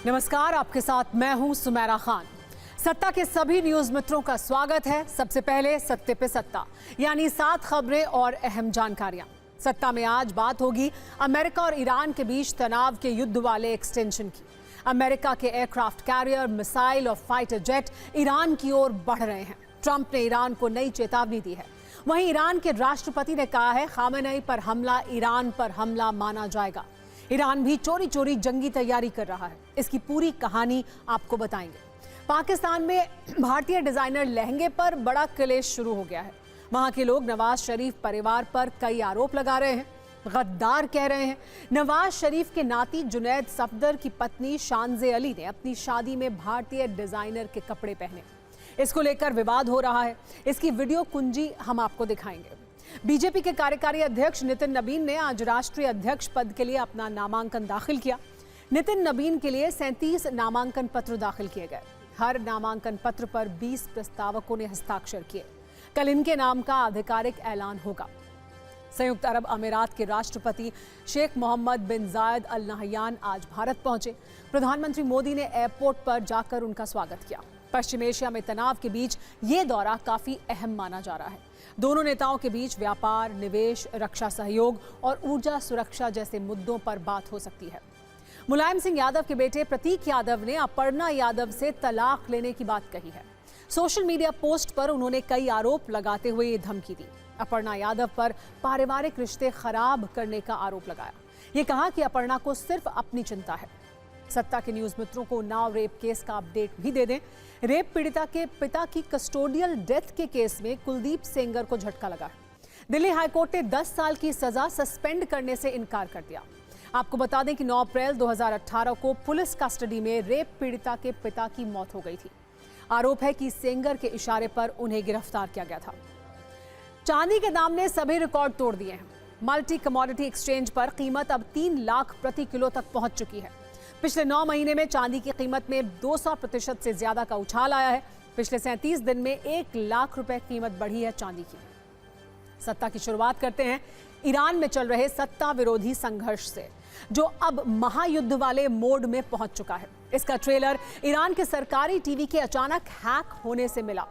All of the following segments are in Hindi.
नमस्कार, आपके साथ मैं हूं सुमेरा खान। सत्ता के सभी न्यूज मित्रों का स्वागत है। सबसे पहले सत्ते पे सत्ता, यानी 7 खबरें और अहम जानकारियां। सत्ता में आज बात होगी अमेरिका और ईरान के बीच तनाव के युद्ध वाले एक्सटेंशन की। अमेरिका के एयरक्राफ्ट कैरियर, मिसाइल और फाइटर जेट ईरान की ओर बढ़ रहे हैं। ट्रंप ने ईरान को नई चेतावनी दी है। वहीं ईरान के राष्ट्रपति ने कहा है खामेनेई पर हमला ईरान पर हमला माना जाएगा। ईरान भी चोरी चोरी जंगी तैयारी कर रहा है। इसकी पूरी कहानी आपको बताएंगे। पाकिस्तान में भारतीय डिजाइनर लहंगे पर बड़ा क्लेश शुरू हो गया है। वहां के लोग नवाज शरीफ परिवार पर कई आरोप लगा रहे हैं, गद्दार कह रहे हैं। नवाज शरीफ के नाती जुनैद सफदर की पत्नी शानजे अली ने अपनी शादी में भारतीय डिजाइनर के कपड़े पहने। इसको लेकर विवाद हो रहा है। इसकी वीडियो कुंजी हम आपको दिखाएंगे। बीजेपी के कार्यकारी अध्यक्ष नितिन नबीन ने आज राष्ट्रीय अध्यक्ष पद के लिए अपना नामांकन दाखिल किया। नितिन नबीन के लिए 37 नामांकन पत्र दाखिल किए गए। हर नामांकन पत्र पर 20 प्रस्तावकों ने हस्ताक्षर किए। कल इनके नाम का आधिकारिक ऐलान होगा। संयुक्त अरब अमीरात के राष्ट्रपति शेख मोहम्मद बिन जायद अल नहयान आज भारत पहुंचे। प्रधानमंत्री मोदी ने एयरपोर्ट पर जाकर उनका स्वागत किया। पश्चिम एशिया में तनाव के बीच ये दौरा काफी अहम माना जा रहा है। दोनों नेताओं के बीच व्यापार, निवेश, रक्षा सहयोग और ऊर्जा सुरक्षा जैसे मुद्दों पर बात हो सकती है। मुलायम सिंह यादव के बेटे प्रतीक यादव ने अपर्णा यादव से तलाक लेने की बात कही है। सोशल मीडिया पोस्ट पर उन्होंने कई आरोप लगाते हुए ये धमकी दी। अपर्णा यादव पर पारिवारिक रिश्ते खराब करने का आरोप लगाया। ये कहा कि अपर्णा को सिर्फ अपनी चिंता है। सत्ता के न्यूज मित्रों को नाव रेप केस का अपडेट भी दे दें। रेप पीड़िता के पिता की कस्टोडियल डेथ के केस में कुलदीप सेंगर को झटका लगा है। दिल्ली हाईकोर्ट ने 10 साल की सजा सस्पेंड करने से इनकार कर दिया। आपको बता दें कि 9 अप्रैल 2018 को पुलिस कस्टडी में रेप पीड़िता के पिता की मौत हो गई थी। आरोप है कि सेंगर के इशारे पर उन्हें गिरफ्तार किया गया था। चांदी के दाम ने सभी रिकॉर्ड तोड़ दिए हैं। मल्टी कमोडिटी एक्सचेंज पर कीमत अब 3 लाख प्रति किलो तक पहुंच चुकी है। पिछले 9 महीने में चांदी की कीमत में 200% से ज्यादा का उछाल आया है। पिछले 37 दिन में 1 लाख रुपए कीमत बढ़ी है चांदी की। सत्ता की शुरुआत करते हैं ईरान में चल रहे सत्ता विरोधी संघर्ष से, जो अब महायुद्ध वाले मोड में पहुंच चुका है। इसका ट्रेलर ईरान के सरकारी टीवी के अचानक हैक होने से मिला।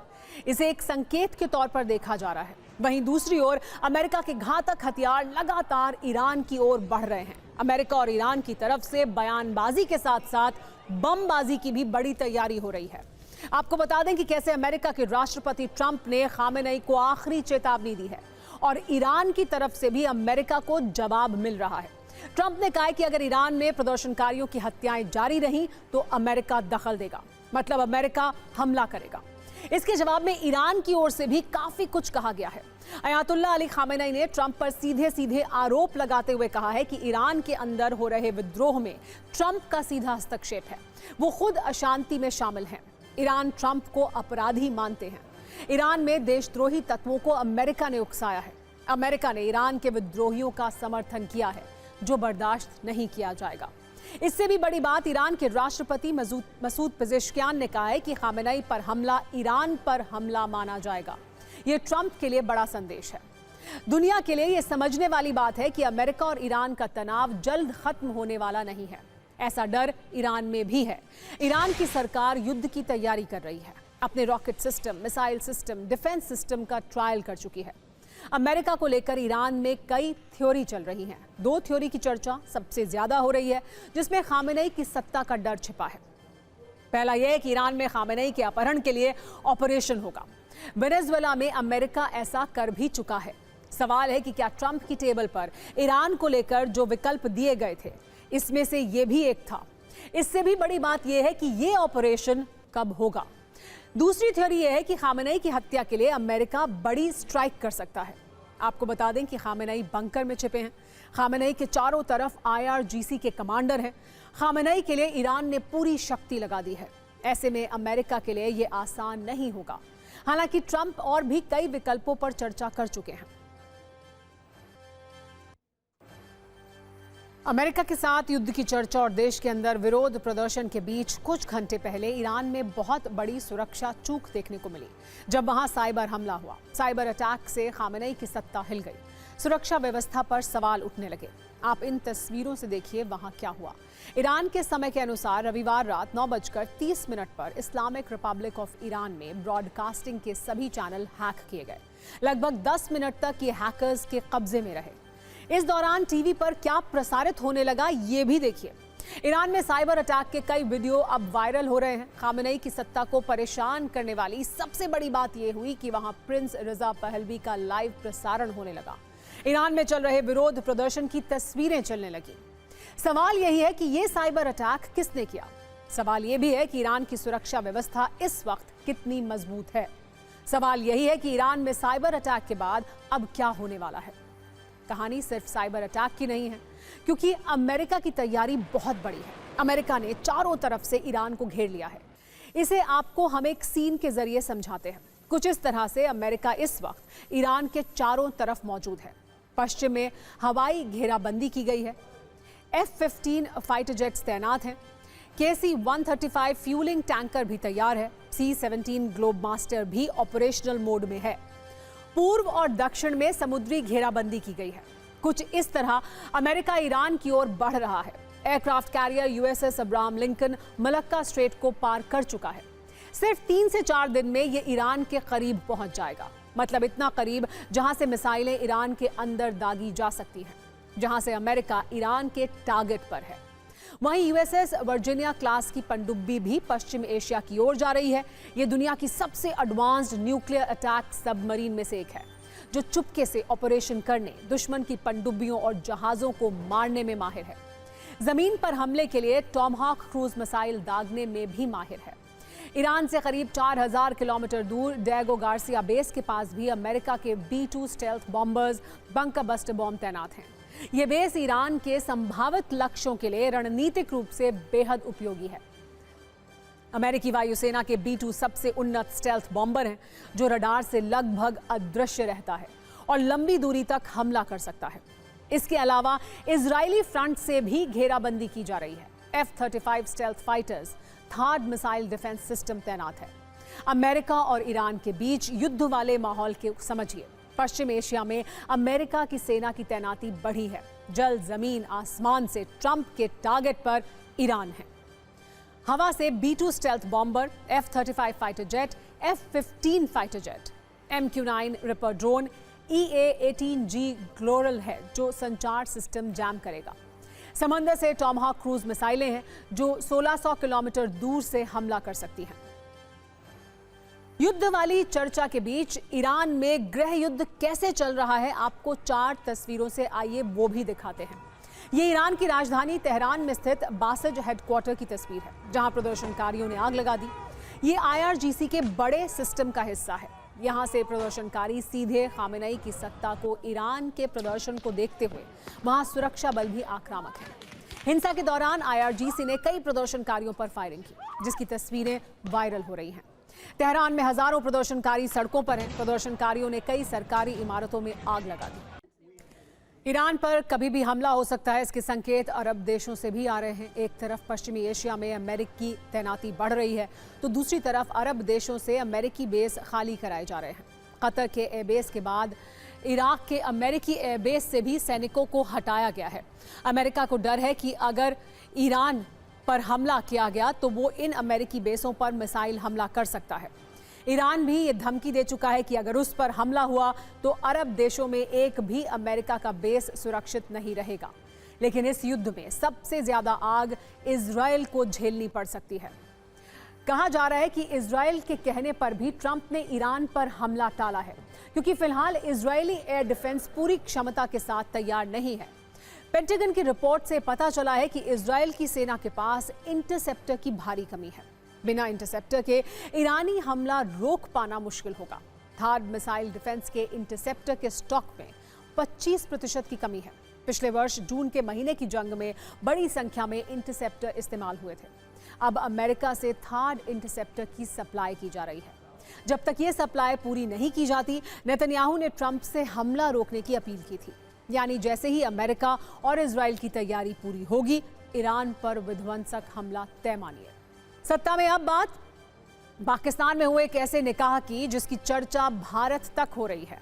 इसे एक संकेत के तौर पर देखा जा रहा है। वहीं दूसरी ओर अमेरिका के घातक हथियार लगातार ईरान की ओर बढ़ रहे हैं। अमेरिका और ईरान की तरफ से बयानबाजी के साथ साथ बमबाजी की भी बड़ी तैयारी हो रही है। आपको बता दें कि कैसे अमेरिका के राष्ट्रपति ट्रंप ने खामेनेई को आखिरी चेतावनी दी है और ईरान की तरफ से भी अमेरिका को जवाब मिल रहा है। ट्रंप ने कहा कि अगर ईरान में प्रदर्शनकारियों की हत्याएं जारी रहीं तो अमेरिका दखल देगा, मतलब अमेरिका हमला करेगा। इसके जवाब में ईरान की ओर से भी काफी कुछ कहा गया है। अयातुल्लाह अली खामेनेई ने ट्रंप पर सीधे सीधे आरोप लगाते हुए कहा है कि ईरान के अंदर हो रहे विद्रोह में ट्रंप का सीधा हस्तक्षेप है। वो खुद अशांति में शामिल हैं। ईरान ट्रंप को अपराधी मानते हैं। ईरान में देशद्रोही तत्वों को अमेरिका ने उकसाया है। अमेरिका ने ईरान के विद्रोहियों का समर्थन किया है, जो बर्दाश्त नहीं किया जाएगा। इससे भी बड़ी बात, ईरान के राष्ट्रपति मसूद पेजेश्कियान ने कहा है कि खामेनेई पर हमला ईरान पर हमला माना जाएगा। यह ट्रंप के लिए बड़ा संदेश है। दुनिया के लिए यह समझने वाली बात है कि अमेरिका और ईरान का तनाव जल्द खत्म होने वाला नहीं है। ऐसा डर ईरान में भी है। ईरान की सरकार युद्ध की तैयारी कर रही है। अपने rocket system, missile system, defence system का ट्रायल कर चुकी है। अमेरिका को लेकर ईरान में कई थ्योरी चल रही हैं। 2 थ्योरी की चर्चा सबसे ज्यादा हो रही है, जिसमें खामेनेई की सत्ता का डर छिपा है। पहला यह है कि ईरान में खामेनेई के अपहरण के लिए ऑपरेशन होगा। वेनेजुएला में अमेरिका ऐसा कर भी चुका है। सवाल है कि क्या ट्रंप की टेबल पर ईरान को लेकर जो विकल्प दिए गए थे, इसमें से यह भी एक था। इससे भी बड़ी बात यह है कि यह ऑपरेशन कब होगा। दूसरी थ्योरी यह है कि खामेनेई की हत्या के लिए अमेरिका बड़ी स्ट्राइक कर सकता है। आपको बता दें कि खामेनेई बंकर में छिपे हैं। खामेनेई के चारों तरफ IRGC के कमांडर हैं। खामेनेई के लिए ईरान ने पूरी शक्ति लगा दी है। ऐसे में अमेरिका के लिए यह आसान नहीं होगा। हालांकि ट्रंप और भी कई विकल्पों पर चर्चा कर चुके हैं। अमेरिका के साथ युद्ध की चर्चा और देश के अंदर विरोध प्रदर्शन के बीच कुछ घंटे पहले ईरान में बहुत बड़ी सुरक्षा चूक देखने को मिली, जब वहां साइबर हमला हुआ। साइबर अटैक से खामेनेई की सत्ता हिल गई। सुरक्षा व्यवस्था पर सवाल उठने लगे। आप इन तस्वीरों से देखिए वहां क्या हुआ। ईरान के समय के अनुसार रविवार रात 9:30 पर इस्लामिक रिपब्लिक ऑफ ईरान में ब्रॉडकास्टिंग के सभी चैनल हैक किए गए। लगभग 10 मिनट तक ये हैकर्स के कब्जे में रहे। इस दौरान टीवी पर क्या प्रसारित होने लगा ये भी देखिए। ईरान में साइबर अटैक के कई वीडियो अब वायरल हो रहे हैं। खामेनेई की सत्ता को परेशान करने वाली सबसे बड़ी बात यह हुई कि वहां प्रिंस रजा पहलवी का लाइव प्रसारण होने लगा। ईरान में चल रहे विरोध प्रदर्शन की तस्वीरें चलने लगी। सवाल यही है कि यह साइबर अटैक किसने किया। सवाल यह भी है कि ईरान की सुरक्षा व्यवस्था इस वक्त कितनी मजबूत है। सवाल यही है कि ईरान में साइबर अटैक के बाद अब क्या होने वाला है। कहानी सिर्फ साइबर अटैक की नहीं है, क्योंकि अमेरिका की तैयारी बहुत बड़ी है। अमेरिका ने चारों तरफ से ईरान को घेर लिया है। इसे आपको हम एक सीन के जरिए समझाते हैं। कुछ इस तरह से अमेरिका इस वक्त ईरान के चारों तरफ मौजूद है। पश्चिम में हवाई घेराबंदी की गई है। F-15 फाइटर जेट्स तैनात हैं। KC-135 फ्यूलिंग टैंकर भी तैयार है। C-17 ग्लोब मास्टर भी ऑपरेशनल मोड में है। पूर्व और दक्षिण में समुद्री घेराबंदी की गई है। कुछ इस तरह अमेरिका ईरान की ओर बढ़ रहा है। Aircraft carrier USS Abraham Lincoln Malacca strait को पार कर चुका है। सिर्फ 3 से 4 दिन में ये ईरान के करीब पहुंच जाएगा। मतलब इतना करीब जहां से मिसाइलें ईरान के अंदर दागी जा सकती हैं, जहां से अमेरिका ईरान के टारगेट पर है। वहीं USS वर्जीनिया क्लास की पनडुब्बी भी पश्चिम एशिया की ओर जा रही है। यह दुनिया की सबसे एडवांस्ड न्यूक्लियर अटैक सबमरीन में से एक है, जो चुपके से ऑपरेशन करने, दुश्मन की पनडुब्बियों और जहाजों को मारने में माहिर है। जमीन पर हमले के लिए टॉमहॉक क्रूज मिसाइल दागने में भी माहिर है। ईरान से करीब 4000 किलोमीटर दूर डेगो गार्सिया बेस के पास भी अमेरिका के B-2 stealth bombers bunker buster bomb तैनात हैं। यह बेस ईरान के संभावित लक्ष्यों के लिए रणनीतिक रूप से बेहद उपयोगी है। अमेरिकी वायुसेना के B-2 सबसे उन्नत स्टेल्थ बॉम्बर हैं, जो रडार से लगभग अदृश्य रहता है और लंबी दूरी तक हमला कर सकता है। इसके अलावा इजरायली फ्रंट से भी घेराबंदी की जा रही है। F-35 stealth fighters third missile defence system तैनात है। अमेरिका और ईरान के बीच युद्ध वाले माहौल के समझिए। पश्चिम एशिया में अमेरिका की सेना की तैनाती बढ़ी है। जल, जमीन, आसमान से ट्रंप के टारगेट पर ईरान है। हवा से B-2 stealth bomber, F-35 fighter jet, F-15 fighter jet, MQ-9 ripper drone, EA-18G ग्लोरल है, जो संचार सिस्टम जैम करेगा। समंदर से टॉमहॉक क्रूज मिसाइलें हैं, जो 1600 किलोमीटर दूर से हमला कर सकती हैं। युद्ध वाली चर्चा के बीच ईरान में गृह युद्ध कैसे चल रहा है, आपको 4 तस्वीरों से आइए वो भी दिखाते हैं। ये ईरान की राजधानी तेहरान में स्थित बासज हेडक्वार्टर की तस्वीर है, जहां प्रदर्शनकारियों ने आग लगा दी। ये IRGC के बड़े सिस्टम का हिस्सा है। यहां से प्रदर्शनकारी सीधे खामेनेई की सत्ता को ईरान के प्रदर्शन को देखते हुए वहां सुरक्षा बल भी आक्रामक है। हिंसा के दौरान IRGC ने कई प्रदर्शनकारियों पर फायरिंग की, जिसकी तस्वीरें वायरल हो रही हैं। तेहरान में हजारों प्रदर्शनकारी सड़कों पर हैं। प्रदर्शनकारियों ने कई सरकारी इमारतों में आग लगा दी। ईरान पर कभी भी हमला हो सकता है, इसके संकेत अरब देशों से भी आ रहे हैं। एक तरफ पश्चिमी एशिया में अमेरिकी तैनाती बढ़ रही है, तो दूसरी तरफ अरब देशों से अमेरिकी बेस खाली कराए जा रहे हैं। कतर के एयरबेस के बाद इराक के अमेरिकी एयरबेस से भी सैनिकों को हटाया गया है। अमेरिका को डर है कि अगर ईरान पर हमला किया गया तो वो इन अमेरिकी बेसों पर मिसाइल हमला कर सकता है। ईरान भी ये धमकी दे चुका है कि अगर उस पर हमला हुआ तो अरब देशों में एक भी अमेरिका का बेस सुरक्षित नहीं रहेगा। लेकिन इस युद्ध में सबसे ज्यादा आग इजरायल को झेलनी पड़ सकती है। कहा जा रहा है कि इजरायल के कहने पर भी ट्रंप ने ईरान पर हमला टाला है, क्योंकि फिलहाल इजरायली एयर डिफेंस पूरी क्षमता के साथ तैयार नहीं है। पेंटागन की रिपोर्ट से पता चला है कि इजरायल की सेना के पास इंटरसेप्टर की भारी कमी है। बिना इंटरसेप्टर के ईरानी हमला रोक पाना मुश्किल होगा। थार्ड मिसाइल डिफेंस के इंटरसेप्टर के स्टॉक में 25% की कमी है। पिछले वर्ष जून के महीने की जंग में बड़ी संख्या में इंटरसेप्टर इस्तेमाल हुए थे। अब अमेरिका से थर्ड इंटरसेप्टर की सप्लाई की जा रही है। जब तक ये सप्लाई पूरी नहीं की जाती, नेतन्याहू ने ट्रंप से हमला रोकने की अपील की थी। यानी जैसे ही अमेरिका और इजराइल की तैयारी पूरी होगी, ईरान पर विध्वंसक हमला तय मानिए। सत्ता में अब बात पाकिस्तान में हुए एक ऐसे निकाह की जिसकी चर्चा भारत तक हो रही है।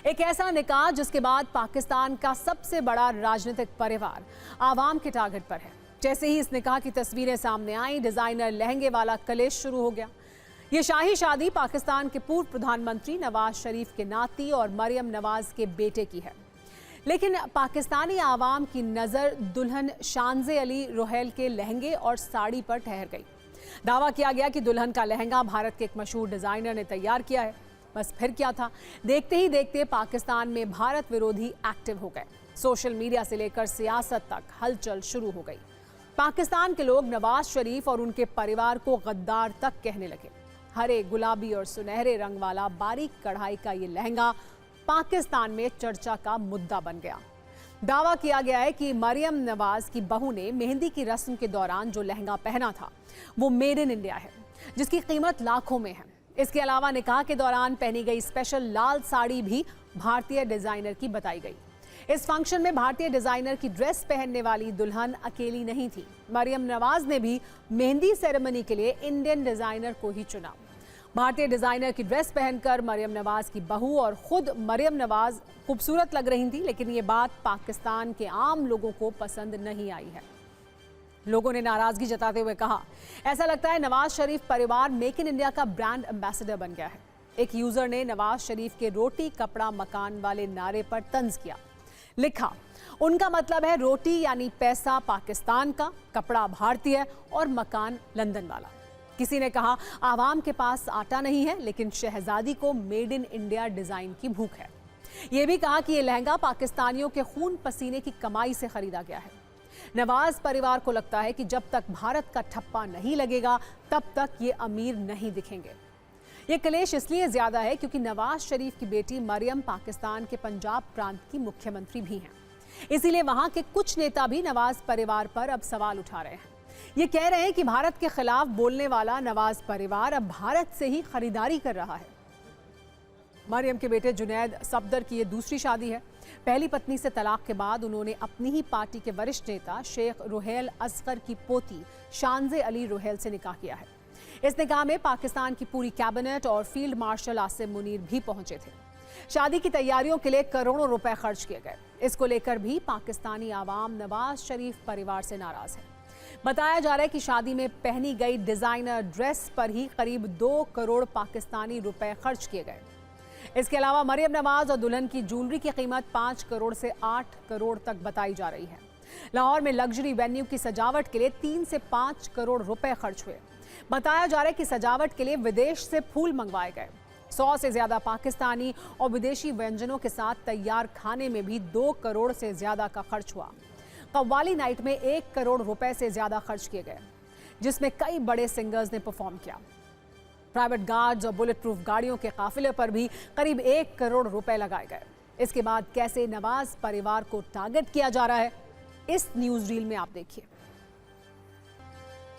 एक ऐसा निकाह जिसके बाद पाकिस्तान का सबसे बड़ा राजनीतिक परिवार आवाम के टारगेट पर है। जैसे ही इस निकाह की तस्वीरें सामने आई, डिजाइनर लहंगे वाला कलेश शुरू हो गया। ये शाही शादी पाकिस्तान के पूर्व प्रधानमंत्री नवाज शरीफ के नाती और मरियम नवाज के बेटे की है। लेकिन पाकिस्तानी आवाम की नजर दुल्हन शांजे अली रोहेल के लहंगे और साड़ी पर ठहर गई। दावा किया गया कि दुल्हन का लहंगा भारत के एक मशहूर डिजाइनर ने तैयार किया है। बस फिर क्या था, देखते ही देखते पाकिस्तान में भारत विरोधी एक्टिव हो गए। सोशल मीडिया से लेकर सियासत तक हलचल शुरू हो गई। पाकिस्तान के लोग नवाज शरीफ और उनके परिवार को गद्दार तक कहने लगे। हरे, गुलाबी और सुनहरे रंग वाला बारीक कढ़ाई का ये लहंगा पाकिस्तान में चर्चा का मुद्दा बन गया। दावा किया गया है कि मरियम नवाज की बहू ने मेहंदी की रस्म के दौरान जो लहंगा पहना था वो मेड इन इंडिया है, जिसकी कीमत लाखों में है। इसके अलावा निकाह के दौरान पहनी गई स्पेशल लाल साड़ी भी भारतीय डिजाइनर की बताई गई। इस फंक्शन में भारतीय डिजाइनर की ड्रेस पहनने वाली दुल्हन अकेली नहीं थी। मरियम नवाज ने भी मेहंदी सेरेमनी के लिए इंडियन डिजाइनर को ही चुना। भारतीय डिजाइनर की ड्रेस पहनकर मरियम नवाज की बहू और खुद मरियम नवाज खूबसूरत लग रही थी, लेकिन ये बात पाकिस्तान के आम लोगों को पसंद नहीं आई है। लोगों ने नाराजगी जताते हुए कहा, ऐसा लगता है नवाज शरीफ परिवार मेक इन इंडिया का ब्रांड एम्बेसडर बन गया है। एक यूजर ने नवाज शरीफ के रोटी कपड़ा मकान वाले नारे पर तंज किया। लिखा, उनका मतलब है रोटी यानी पैसा पाकिस्तान का, कपड़ा भारतीय और मकान लंदन वाला। किसी ने कहा, आवाम के पास आटा नहीं है लेकिन शहजादी को मेड इन इंडिया डिजाइन की भूख है। यह भी कहा कि यह लहंगा पाकिस्तानियों के खून पसीने की कमाई से खरीदा गया है। नवाज परिवार को लगता है कि जब तक भारत का ठप्पा नहीं लगेगा तब तक ये अमीर नहीं दिखेंगे। ये क्लेश इसलिए ज्यादा है क्योंकि नवाज शरीफ की बेटी मरियम पाकिस्तान के पंजाब प्रांत की मुख्यमंत्री भी हैं। इसीलिए वहां के कुछ नेता भी नवाज परिवार पर अब सवाल उठा रहे हैं। ये कह रहे हैं कि भारत के खिलाफ बोलने वाला नवाज परिवार अब भारत से ही खरीदारी कर रहा है। मरियम के बेटे जुनैद सफदर की ये दूसरी शादी है। पहली पत्नी से तलाक के बाद उन्होंने अपनी ही पार्टी के वरिष्ठ नेता शेख रोहेल असगर की पोती शांजे अली रोहेल से निकाह किया है। इस निकाह में पाकिस्तान की पूरी कैबिनेट और फील्ड मार्शल आसिम मुनीर भी पहुंचे थे। शादी की तैयारियों के लिए करोड़ों रुपए खर्च किए गए। इसको लेकर भी पाकिस्तानी आवाम नवाज शरीफ परिवार से नाराज है। बताया जा रहा है कि शादी में पहनी गई डिजाइनर ड्रेस पर ही करीब 2 करोड़ पाकिस्तानी रुपए खर्च किए गए। इसके अलावा मरियम नवाज और दुल्हन की ज्वेलरी की कीमत 5 करोड़ से 8 करोड़ तक बताई जा रही है। लाहौर में लग्जरी वेन्यू की सजावट के लिए 3 से 5 करोड़ रुपए खर्च हुए। बताया जा रहा है कि सजावट के लिए विदेश से फूल मंगवाए गए। 100 से ज्यादा पाकिस्तानी और विदेशी व्यंजनों के साथ तैयार खाने में भी 2 करोड़ से ज्यादा का खर्च हुआ। कव्वाली नाइट में 1 करोड़ रुपए से ज्यादा खर्च किए गए, जिसमें कई बड़े सिंगर्स ने परफॉर्म किया। प्राइवेट गार्ड्स और बुलेट प्रूफ गाड़ियों के काफिले पर भी करीब 1 करोड़ रुपए लगाए गए। इसके बाद कैसे नवाज परिवार को टारगेट किया जा रहा है, इस न्यूज रील में आप देखिए।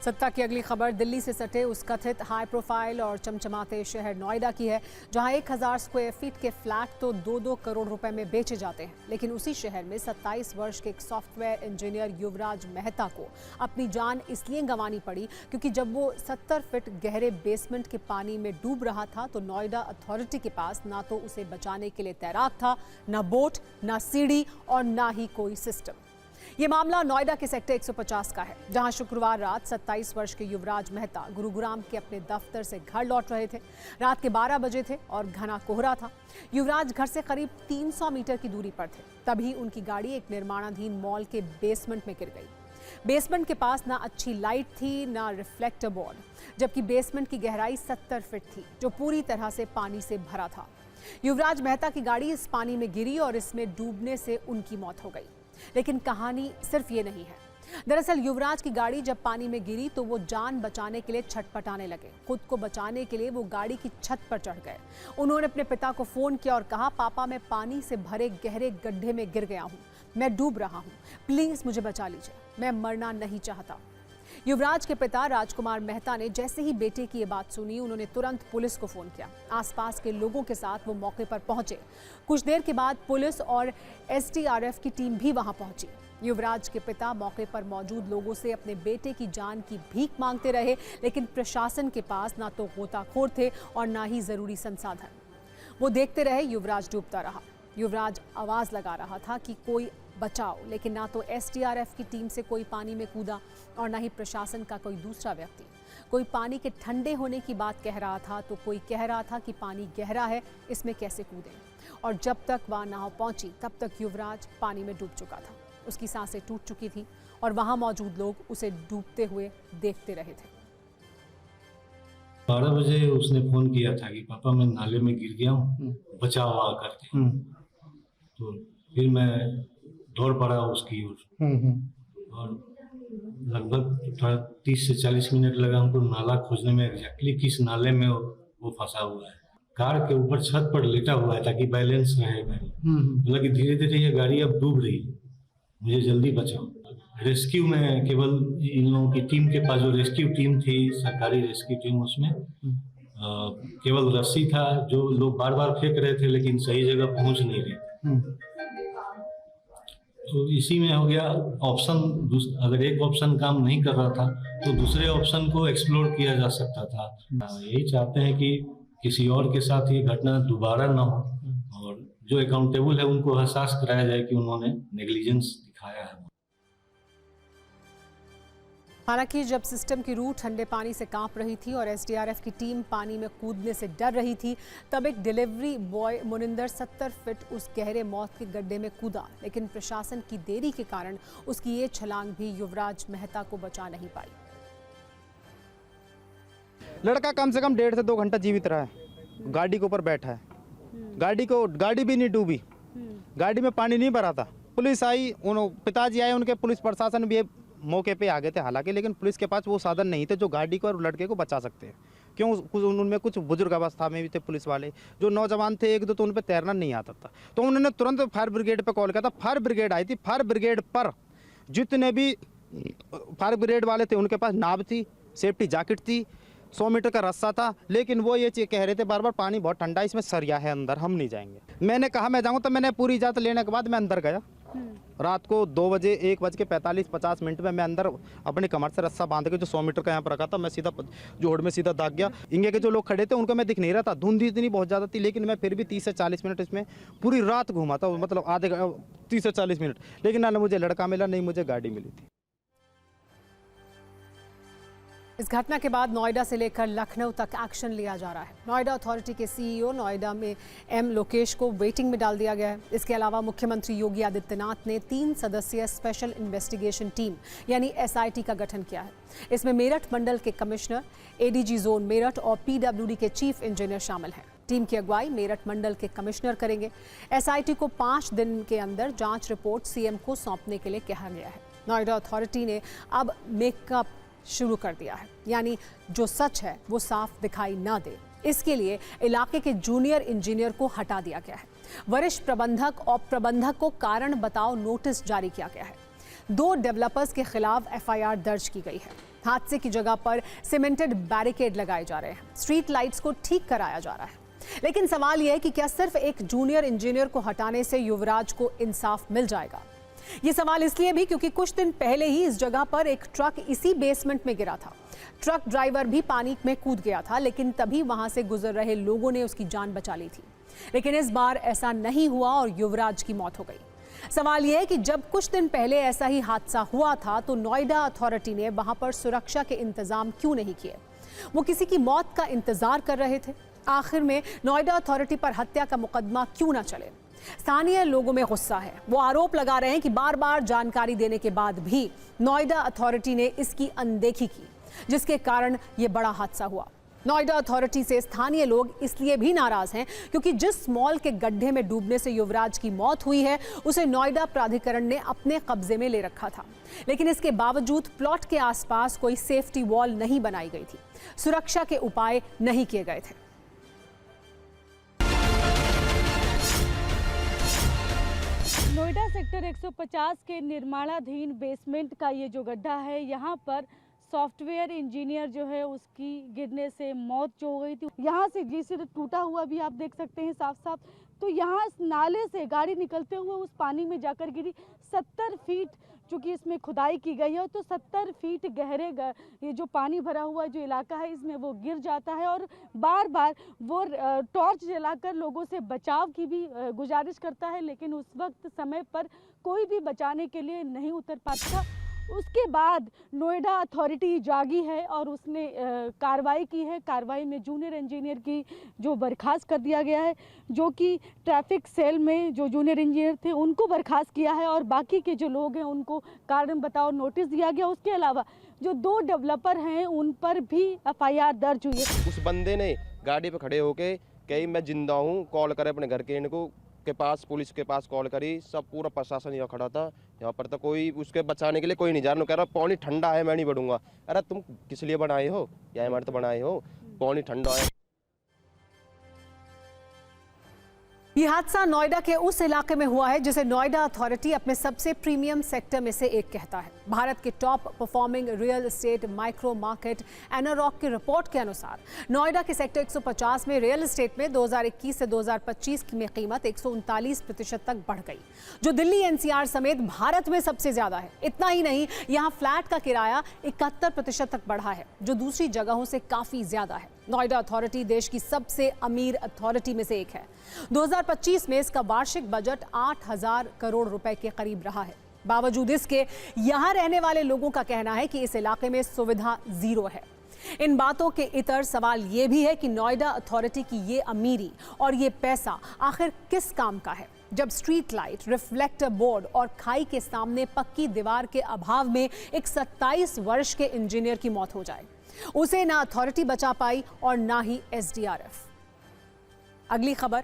सत्ता की अगली खबर दिल्ली से सटे उस कथित हाई प्रोफाइल और चमचमाते शहर नोएडा की है, जहां 1000 स्क्वायर फीट के फ्लैट तो 2-2 करोड़ रुपए में बेचे जाते हैं। लेकिन उसी शहर में 27 वर्ष के एक सॉफ्टवेयर इंजीनियर युवराज मेहता को अपनी जान इसलिए गंवानी पड़ी क्योंकि जब वो 70 फीट गहरे बेसमेंट के पानी में डूब रहा था तो नोएडा अथॉरिटी के पास ना तो उसे बचाने के लिए तैराक था, ना बोट, ना सीढ़ी और ना ही कोई सिस्टम। ये मामला नोएडा के सेक्टर 150 का है, जहां शुक्रवार रात 27 वर्ष के युवराज मेहता गुरुग्राम के अपने दफ्तर से घर लौट रहे थे। रात के 12 बजे थे और घना कोहरा था। युवराज घर से करीब 300 मीटर की दूरी पर थे, तभी उनकी गाड़ी एक निर्माणाधीन मॉल के बेसमेंट में गिर गई। बेसमेंट के पास ना अच्छी लाइट थी, ना रिफ्लेक्टर बोर्ड, जबकि बेसमेंट की गहराई 70 फीट थी, जो पूरी तरह से पानी से भरा था। युवराज मेहता की गाड़ी इस पानी में गिरी और इसमें डूबने से उनकी मौत हो गई। लेकिन कहानी सिर्फ ये नहीं है। दरअसल युवराज की गाड़ी जब पानी में गिरी तो वो जान बचाने के लिए छटपटाने लगे। खुद को बचाने के लिए वो गाड़ी की छत पर चढ़ गए। उन्होंने अपने पिता को फोन किया और कहा, पापा मैं पानी से भरे गहरे गड्ढे में गिर गया हूँ, मैं डूब रहा हूँ, प्लीज मुझे बचा लीजिए, मैं मरना नहीं चाहता। युवराज के पिता राजकुमार मेहता ने जैसे ही बेटे की ये बात सुनी, उन्होंने तुरंत पुलिस को फोन किया। आसपास के लोगों के साथ वो मौके पर पहुंचे। कुछ देर के बाद पुलिस और एसडीआरएफ की टीम भी वहां पहुंची। युवराज के पिता मौके पर मौजूद लोगों से अपने बेटे की जान की भीख मांगते रहे, लेकिन प्रशासन के पास ना तो गोताखोर थे और ना ही जरूरी संसाधन। वो देखते रहे, युवराज डूबता रहा। युवराज आवाज लगा रहा था कि कोई बचाओ, लेकिन ना तो एसडीआरएफ की टीम से कोई पानी में कूदा और ना ही प्रशासन का कोई दूसरा व्यक्ति। कोई पानी के ठंडे होने की बात कह रहा था तो कोई कह रहा था कि पानी गहरा है, इसमें कैसे कूदें। और जब तक वहां नाव पहुंची तब तक युवराज पानी में डूब चुका था। उसकी सांसें टूट चुकी थी और वहां मौजूद लोग उसे डूबते हुए देखते रहे थे। 12 बजे उसने फोन किया था कि पापा मैं नाले में गिर गया हूँ, बचाओ आ करके। तो फिर मैं दौड़ पड़ा उसकी ओर और लगभग 30 से 40 मिनट लगा हमको नाला खोजने में। एग्जैक्टली किस नाले में वो फंसा हुआ है। कार के ऊपर छत पर लेटा हुआ है ताकि बैलेंस रहे गाड़ी। बोला कि धीरे धीरे ये गाड़ी अब डूब रही है, मुझे जल्दी बचाओ। रेस्क्यू में केवल इन लोगों की टीम के पास जो रेस्क्यू टीम थी, सरकारी रेस्क्यू टीम, उसमें केवल रस्सी था जो लोग बार बार फेंक रहे थे लेकिन सही जगह पहुंच नहीं रहे। तो इसी में हो गया ऑप्शन। अगर एक ऑप्शन काम नहीं कर रहा था तो दूसरे ऑप्शन को एक्सप्लोर किया जा सकता था। यही चाहते हैं कि किसी और के साथ ये घटना दोबारा ना हो और जो अकाउंटेबल है उनको एहसास कराया जाए कि उन्होंने नेग्लिजेंस दिखाया है। हालांकि जब सिस्टम की रूह ठंडे पानी से कांप रही थी और एसडीआरएफ की टीम पानी में कूदने से डर रही थी, तब एक डिलीवरी बॉय मुनिंदर 70 फीट उस गहरे मौत के गड्ढे में कूदा। लेकिन प्रशासन की देरी के कारण उसकी ये छलांग भी युवराज मेहता को बचा नहीं पाई। लड़का कम से कम 1.5 से 2 घंटा जीवित रहा है। गाड़ी के ऊपर बैठा है, गाड़ी भी नहीं डूबी, गाड़ी में पानी नहीं भरा था। पुलिस आई, पिताजी आए, उनके पुलिस प्रशासन भी मौके पे आ गए थे हालांकि, लेकिन पुलिस के पास वो साधन नहीं थे जो गाड़ी को और लड़के को बचा सकते हैं। क्यों? उनमें कुछ बुजुर्ग अवस्था में भी थे पुलिस वाले, जो नौजवान थे, एक दो, तो उन पर तैरना नहीं आता था। तो उन्होंने तुरंत फायर ब्रिगेड पे कॉल किया था। फायर ब्रिगेड आई थी। फायर ब्रिगेड पर जितने भी फायर ब्रिगेड वाले थे उनके पास नाव थी, सेफ्टी जैकेट थी, 100 मीटर का रास्ता था, लेकिन वो ये चीज़ कह रहे थे बार बार पानी बहुत ठंडा है, इसमें सरिया है अंदर, हम नहीं जाएंगे। मैंने कहा मैं जाऊँगा, तो मैंने पूरी इजाज़त लेने के बाद मैं अंदर गया। रात को 2 बजे 1:45-50 में मैं अंदर अपनी कमर से रस्सा बांध के जो 100 मीटर का यहाँ पर रखा था, मैं सीधा जोड़ में सीधा दाग गया। इंगे के जो लोग खड़े थे उनको मैं दिख नहीं रहा था, धुंध इतनी बहुत ज़्यादा थी, लेकिन मैं फिर भी 30 से 40 मिनट इसमें पूरी रात घूमा था, मतलब 30 से 40 मिनट, लेकिन ना मुझे लड़का मिला, नहीं मुझे गाड़ी मिली थी। इस घटना के बाद नोएडा से लेकर लखनऊ तक एक्शन लिया जा रहा है। नोएडा अथॉरिटी के सीईओ नोएडा में एम लोकेश को वेटिंग में डाल दिया गया है। इसके अलावा मुख्यमंत्री योगी आदित्यनाथ ने 3 सदस्यीय स्पेशल इन्वेस्टिगेशन टीम यानी एसआईटी का गठन किया है। इसमें मेरठ मंडल के कमिश्नर, एडीजी जोन मेरठ और पीडब्ल्यूडी के चीफ इंजीनियर शामिल हैं। टीम की अगुवाई मेरठ मंडल के कमिश्नर करेंगे। एसआईटी को 5 दिन के अंदर जाँच रिपोर्ट सीएम को सौंपने के लिए कहा गया है। नोएडा अथॉरिटी ने अब मेकअप शुरू कर दिया है, यानी जो सच है वो साफ दिखाई ना दे, इसके लिए इलाके के जूनियर इंजीनियर को हटा दिया गया है। वरिष्ठ प्रबंधक और प्रबंधक को कारण बताओ नोटिस जारी किया गया है। 2 डेवलपर्स के खिलाफ एफआईआर दर्ज की गई है। हादसे की जगह पर सीमेंटेड बैरिकेड लगाए जा रहे हैं, स्ट्रीट लाइट्स को ठीक कराया जा रहा है। लेकिन सवाल यह है कि क्या सिर्फ एक जूनियर इंजीनियर को हटाने से युवराज को इंसाफ मिल जाएगा? ये सवाल इसलिए भी क्योंकि कुछ दिन पहले ही इस जगह पर एक ट्रक इसी बेसमेंट में गिरा था। ट्रक ड्राइवर भी पानी में कूद गया था, लेकिन तभी वहां से गुजर रहे लोगों ने उसकी जान बचा ली थी। लेकिन इस बार ऐसा नहीं हुआ और युवराज की मौत हो गई। सवाल यह है कि जब कुछ दिन पहले ऐसा ही हादसा हुआ था तो नोएडा अथॉरिटी ने वहां पर सुरक्षा के इंतजाम क्यों नहीं किए? वो किसी की मौत का इंतजार कर रहे थे? आखिर में नोएडा अथॉरिटी पर हत्या का मुकदमा क्यों ना चले? स्थानीय लोगों में गुस्सा है। वो आरोप लगा रहे हैं कि बार बार जानकारी देने के बाद भी नोएडा अथॉरिटी ने इसकी अनदेखी की, जिसके कारण ये बड़ा हादसा हुआ। नोएडा अथॉरिटी से स्थानीय लोग इसलिए भी नाराज हैं क्योंकि जिस मॉल के गड्ढे में डूबने से युवराज की मौत हुई है उसे नोएडा प्राधिकरण ने अपने कब्जे में ले रखा था, लेकिन इसके बावजूद प्लॉट के आसपास कोई सेफ्टी वॉल नहीं बनाई गई थी, सुरक्षा के उपाय नहीं किए गए थे। नोएडा सेक्टर 150 के निर्माणाधीन बेसमेंट का ये जो गड्ढा है, यहाँ पर सॉफ्टवेयर इंजीनियर जो है उसकी गिरने से मौत जो हो गई थी। यहाँ से जिसे टूटा हुआ भी आप देख सकते हैं साफ साफ। तो यहाँ इस नाले से गाड़ी निकलते हुए उस पानी में जाकर गिरी। 70 फीट चूँकि इसमें खुदाई की गई है तो 70 फीट गहरे ये जो पानी भरा हुआ जो इलाका है इसमें वो गिर जाता है और बार बार वो टॉर्च जलाकर लोगों से बचाव की भी गुजारिश करता है, लेकिन उस वक्त समय पर कोई भी बचाने के लिए नहीं उतर पाता। उसके बाद नोएडा अथॉरिटी जागी है और उसने कार्रवाई की है। कार्रवाई में जूनियर इंजीनियर की जो बर्खास्त कर दिया गया है, जो कि ट्रैफिक सेल में जो जूनियर इंजीनियर थे उनको बर्खास्त किया है और बाकी के जो लोग हैं उनको कारण बताओ नोटिस दिया गया। उसके अलावा जो 2 डेवलपर हैं उन पर भी FIR दर्ज हुई है। उस बंदे ने गाड़ी पे खड़े होके कही मैं जिंदा हूँ, कॉल करे अपने घर के इनको के पास, पुलिस के पास कॉल करी। सब पूरा प्रशासन यहाँ खड़ा था, यहाँ पर तो कोई उसके बचाने के लिए कोई नहीं जा रहा। कह रहा पानी ठंडा है, मैं नहीं बढ़ूंगा। अरे तुम किस लिए बनाए हो, या हमारे तो बनाए हो, पानी ठंडा है। ये हादसा नोएडा के उस इलाके में हुआ है जिसे नोएडा अथॉरिटी अपने सबसे प्रीमियम सेक्टर में से एक कहता है। भारत के top performing real estate micro market Anarock की रिपोर्ट के अनुसार नोएडा के सेक्टर 150 में रियल एस्टेट में 2021 से 2025 में कीमत 139% तक बढ़ गई, जो दिल्ली NCR समेत भारत में सबसे ज्यादा है। इतना ही नहीं, यहाँ फ्लैट का किराया 71% तक बढ़ा है, जो दूसरी जगहों से काफी ज्यादा है। नोएडा अथॉरिटी देश की सबसे अमीर अथॉरिटी में से एक है। 2025 में इसका वार्षिक बजट 8,000 करोड़ रुपए के करीब रहा है। बावजूद इसके यहाँ रहने वाले लोगों का कहना है कि इस इलाके में सुविधा जीरो है। इन बातों के इतर सवाल ये भी है कि नोएडा अथॉरिटी की ये अमीरी और ये पैसा आखिर किस काम का है, जब स्ट्रीट लाइट, रिफ्लेक्टर बोर्ड और खाई के सामने पक्की दीवार के अभाव में एक 27 वर्ष के इंजीनियर की मौत हो जाए। उसे ना अथॉरिटी बचा पाई और ना ही SDRF। अगली खबर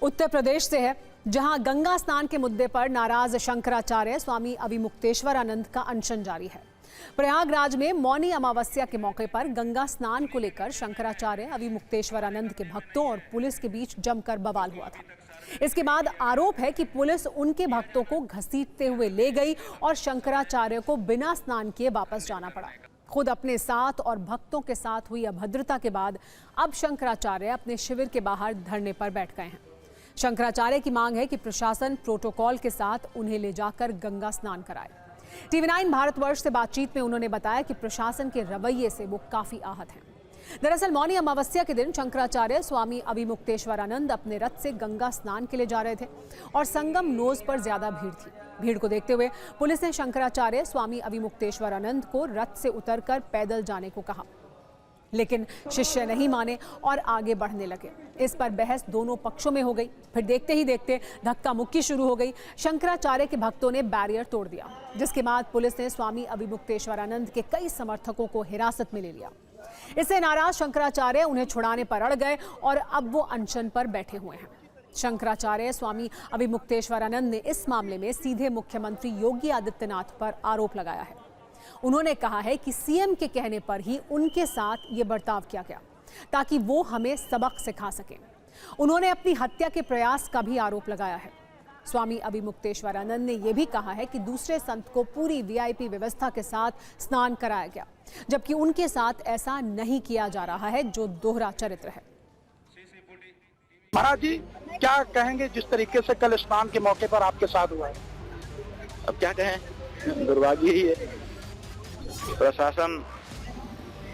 उत्तर प्रदेश से है, जहां गंगा स्नान के मुद्दे पर नाराज शंकराचार्य स्वामी अविमुक्तेश्वरानंद का अनशन जारी है। प्रयागराज में मौनी अमावस्या के मौके पर गंगा स्नान को लेकर शंकराचार्य अविमुक्तेश्वरानंद के भक्तों और पुलिस के बीच जमकर बवाल हुआ था। इसके बाद आरोप है कि पुलिस उनके भक्तों को घसीटते हुए ले गई और शंकराचार्य को बिना स्नान किए वापस जाना पड़ा। खुद अपने साथ और भक्तों के साथ हुई अभद्रता के बाद अब शंकराचार्य अपने शिविर के बाहर धरने पर बैठ गए हैं। शंकराचार्य की मांग है कि प्रशासन प्रोटोकॉल के साथ उन्हें ले जाकर गंगा स्नान कराए। TV9 भारतवर्ष से बातचीत में उन्होंने बताया कि प्रशासन के रवैये से वो काफी आहत हैं। दरअसल मौनी अमावस्या के दिन शंकराचार्य स्वामी अविमुक्तेश्वरानंद अपने रथ से गंगा स्नान के लिए जा रहे थे और संगम नोज पर ज्यादा भीड़ थी। भीड़ को देखते हुए पुलिस ने शंकराचार्य स्वामी अविमुक्तेश्वरानंद को रथ से उतरकर पैदल जाने को कहा, लेकिन शिष्य नहीं माने और आगे बढ़ने लगे। इस पर बहस दोनों पक्षों में हो गई। फिर देखते ही देखते धक्का मुक्की शुरू हो गई। शंकराचार्य के भक्तों ने बैरियर तोड़ दिया, जिसके बाद पुलिस ने स्वामी अविमुक्तेश्वरानंद के कई समर्थकों को हिरासत में ले लिया। इससे नाराज शंकराचार्य उन्हें छुड़ाने पर अड़ गए और अब वो अनशन पर बैठे हुए हैं। शंकराचार्य स्वामी अविमुक्तेश्वरानंद ने इस मामले में सीधे मुख्यमंत्री योगी आदित्यनाथ पर आरोप लगाया है। उन्होंने कहा है कि सीएम के कहने पर ही उनके साथ ये बर्ताव किया गया ताकि वो हमें सबक सिखा सकें। उन्होंने अपनी हत्या के प्रयास का भी आरोप लगाया है। स्वामी अविमुक्तेश्वरानंद ने यह भी कहा है कि दूसरे संत को पूरी VIP व्यवस्था के साथ स्नान कराया गया, जबकि उनके साथ ऐसा नहीं किया जा रहा है, जो दोहरा चरित्र है। महाराज जी क्या कहेंगे जिस तरीके से कल स्नान के मौके पर आपके साथ हुआ है? अब क्या कहें, दुर्भाग्य ही है। प्रशासन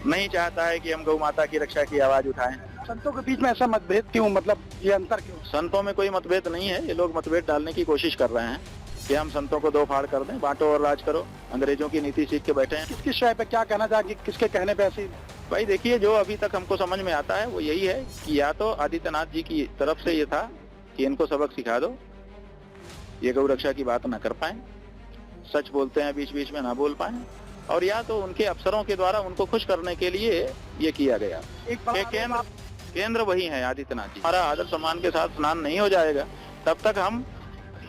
नहीं चाहता है कि हम गौ माता की रक्षा की आवाज उठाएं। संतों के बीच में ऐसा मतभेद क्यों, मतलब ये अंतर क्यों? संतों में कोई मतभेद नहीं है, ये लोग मतभेद डालने की कोशिश कर रहे हैं कि हम संतों को दो फाड़ कर दें, बांटो और राज करो। अंग्रेजों की नीति सीख के बैठे हैं। किसकी शय पे क्या कहना चाहिए, किसके कहने पे ऐसी? भाई देखिए, जो अभी तक हमको समझ में आता है वो यही है कि या तो आदित्यनाथ जी की तरफ से ये था कि इनको सबक सिखा दो, ये गौ रक्षा की बात न कर पाए, सच बोलते हैं बीच बीच में ना बोल पाए, और या तो उनके अफसरों के द्वारा उनको खुश करने के लिए ये किया गया। केंद्र वही है आदित्यनाथ जी। हमारा आदर सम्मान के साथ स्नान नहीं हो जाएगा तब तक हम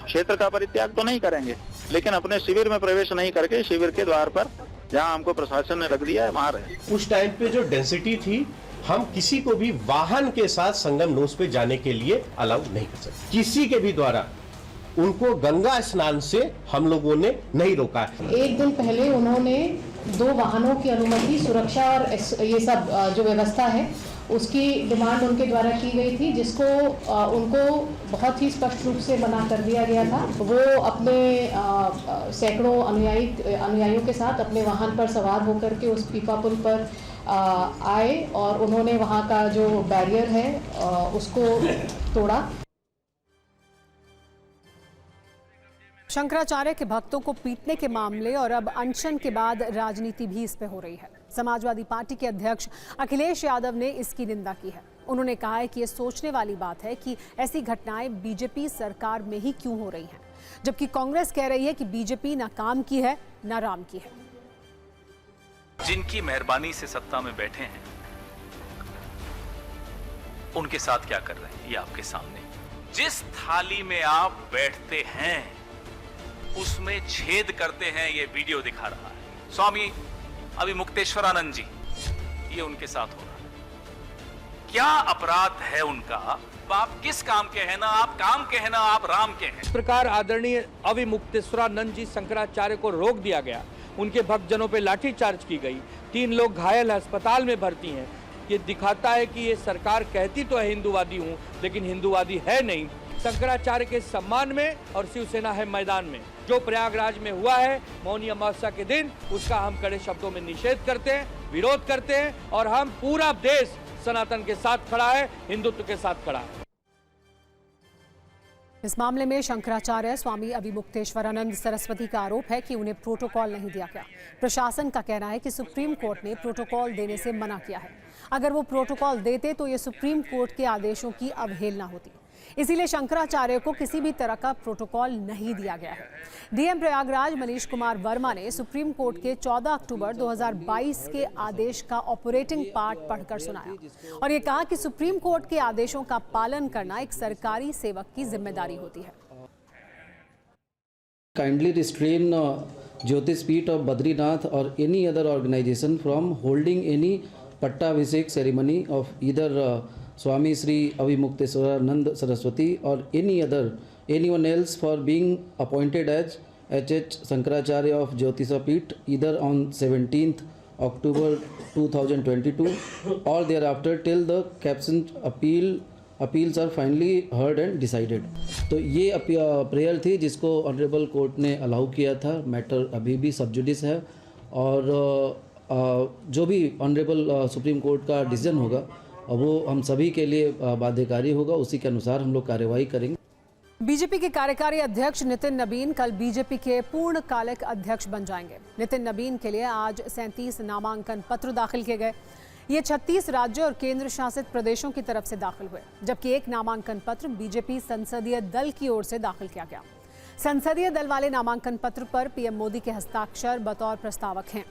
क्षेत्र का परित्याग तो नहीं करेंगे, लेकिन अपने शिविर में प्रवेश नहीं करके शिविर के द्वार पर जहां हमको प्रशासन ने रख दिया है वहां रहे। उस टाइम पे जो डेंसिटी थी, हम किसी को भी वाहन के साथ संगम नोज पे जाने के लिए अलाउ नहीं कर सकते। किसी के भी द्वारा उनको गंगा स्नान से हम लोगों ने नहीं रोका। एक दिन पहले उन्होंने 2 वाहनों की अनुमति, सुरक्षा और ये सब जो व्यवस्था है उसकी डिमांड उनके द्वारा की गई थी, जिसको उनको बहुत ही स्पष्ट रूप से मना कर दिया गया था। वो अपने सैकड़ों अनुयायियों के साथ अपने वाहन पर सवार होकर के उस पीपा पुल पर आए और उन्होंने वहाँ का जो बैरियर है उसको तोड़ा। शंकराचार्य के भक्तों को पीटने के मामले और अब अनशन के बाद राजनीति भी इस पे हो रही है। समाजवादी पार्टी के अध्यक्ष अखिलेश यादव ने इसकी निंदा की है। उन्होंने कहा है कि ये सोचने वाली बात है कि ऐसी घटनाएं बीजेपी सरकार में ही क्यों हो रही हैं, जबकि कांग्रेस कह रही है कि बीजेपी ना काम की है ना राम की है। जिनकी मेहरबानी से सत्ता में बैठे हैं उनके साथ क्या कर रहे हैं ये आपके सामने। जिस थाली में आप बैठते हैं उसमें छेद करते हैं, ये वीडियो दिखा रहा है। स्वामी अभिमुक्तेश्वरानंद जी, ये उनके साथ हो रहा है। क्या अपराध है उनका? आप किस काम के हैं? ना आप काम के हैं ना आप राम के हैं। इस प्रकार आदरणीय अभिमुक्तेश्वरानंद जी शंकराचार्य को रोक दिया गया, उनके भक्तजनों पे लाठीचार्ज की गई, 3 लोग घायल अस्पताल में भर्ती हैं। ये दिखाता है कि ये सरकार कहती तो है हिंदूवादी हूं, लेकिन हिंदूवादी है नहीं। शंकराचार्य के सम्मान में और शिवसेना है मैदान में। जो प्रयागराज में हुआ है मौनी अमावस्या के दिन, उसका हम कड़े शब्दों में निषेध करते हैं, विरोध करते हैं और हम पूरा देश सनातन के साथ खड़ा है, हिंदुत्व के साथ खड़ा है। इस मामले में शंकराचार्य स्वामी अभिमुक्तेश्वरानंद सरस्वती का आरोप है कि उन्हें प्रोटोकॉल नहीं दिया गया। प्रशासन का कहना है कि सुप्रीम कोर्ट ने प्रोटोकॉल देने से मना किया है। अगर वो प्रोटोकॉल देते तो ये सुप्रीम कोर्ट के आदेशों की अवहेलना होती, इसीलिए शंकराचार्य को किसी भी तरह का प्रोटोकॉल नहीं दिया गया है। डीएम प्रयागराज मनीष कुमार वर्मा ने सुप्रीम कोर्ट के 14 अक्टूबर 2022 के आदेश का ऑपरेटिंग पार्ट पढ़कर सुनाया और ये कहा कि सुप्रीम कोर्ट के आदेशों का पालन करना एक सरकारी सेवक की जिम्मेदारी होती है। Kindly restrain Jyotispeeth of Badrinath or any other organization from holding any Pattabhishek ceremony of either Swami Sri Avimukteswaranand Saraswati or anyone else for being appointed as H.H. Shankaracharya of Jyotispeeth either on 17th October 2022 or thereafter till the captioned appeals are finally heard and decided। तो ये प्रेयर थी जिसको ऑनरेबल कोर्ट ने अलाउ किया था। मैटर अभी भी सब जुडिस है और जो भी ऑनरेबल सुप्रीम कोर्ट का डिसीजन होगा वो हम सभी के लिए बाध्यकारी होगा, उसी के अनुसार हम लोग कार्रवाई करेंगे। बीजेपी के कार्यकारी अध्यक्ष नितिन नबीन कल बीजेपी के पूर्णकालिक अध्यक्ष बन जाएंगे। नितिन नबीन के लिए आज 37 नामांकन पत्र दाखिल किए गए। ये 36 राज्यों और केंद्र शासित प्रदेशों की तरफ से दाखिल हुए, जबकि एक नामांकन पत्र बीजेपी संसदीय दल की ओर से दाखिल किया गया। संसदीय दल वाले नामांकन पत्र पर पीएम मोदी के हस्ताक्षर बतौर प्रस्तावक हैं।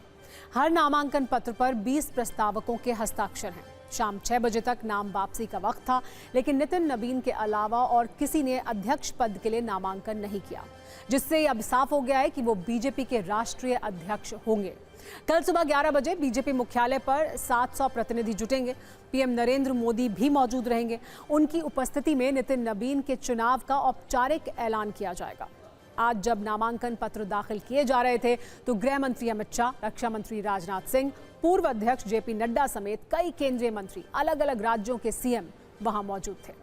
हर नामांकन पत्र पर 20 प्रस्तावकों के हस्ताक्षर हैं। शाम 6 बजे तक नाम वापसी का वक्त था, लेकिन नितिन नबीन के अलावा और किसी ने अध्यक्ष पद के लिए नामांकन नहीं किया, जिससे अब साफ हो गया है कि वो बीजेपी के राष्ट्रीय अध्यक्ष होंगे। कल सुबह 11 बजे बीजेपी मुख्यालय पर 700 प्रतिनिधि जुटेंगे। पीएम नरेंद्र मोदी भी मौजूद रहेंगे। उनकी उपस्थिति में नितिन नबीन के चुनाव का औपचारिक ऐलान किया जाएगा। आज जब नामांकन पत्र दाखिल किए जा रहे थे तो गृह मंत्री अमित शाह, रक्षा मंत्री राजनाथ सिंह, पूर्व अध्यक्ष जेपी नड्डा समेत कई केंद्रीय मंत्री, अलग अलग राज्यों के सीएम वहां मौजूद थे।